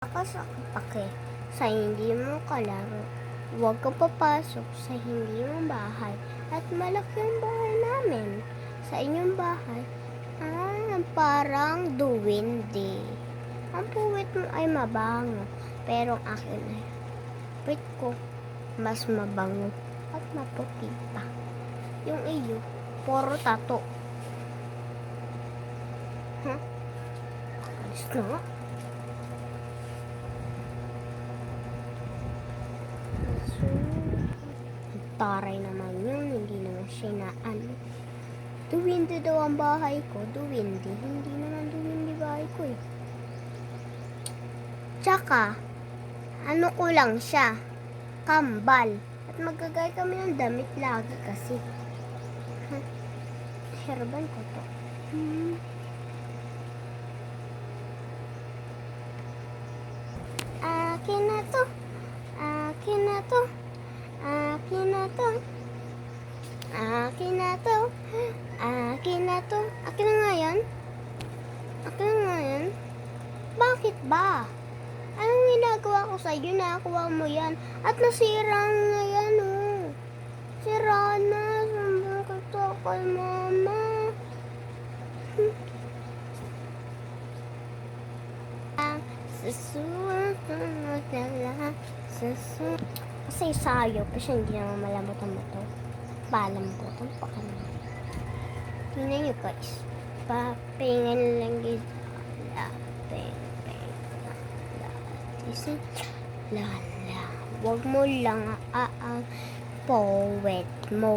Ka sa pake sa hindi mo kalaro. Huwag ka papasok sa hindi mo bahay. At malaki ang bahay namin. Sa inyong bahay, parang duwende. Ang puwit mo ay mabango, pero ang akin ay puwit ko mas mabango at maputi pa. Yung iyo, puro tato. Alis na nga. Taray naman yun, hindi naman siya na duwende daw ang bahay ko, duwende. Hindi naman duwende bahay ko eh. Tsaka, ko lang siya, kambal. At magagay kami ng damit lagi kasi. Herban ko to. Akin na to. Akin na to. Akin na to. Akin na to. Akin na to. Akin na nga yan? Akin na nga yan? Bakit ba? Anong ginagawa ko sa'yo? Nakakuha mo yan. At nasira na yan, oh. Sira na. Sambang ko to kay mama. Susunod na lang. Susunod. Kasi sayo pa siya, hindi naman malambot ang bato. Palambot ang pakana. Tingnan nyo guys. Papingan lang guys. Lala. Huwag mo lang poet mo.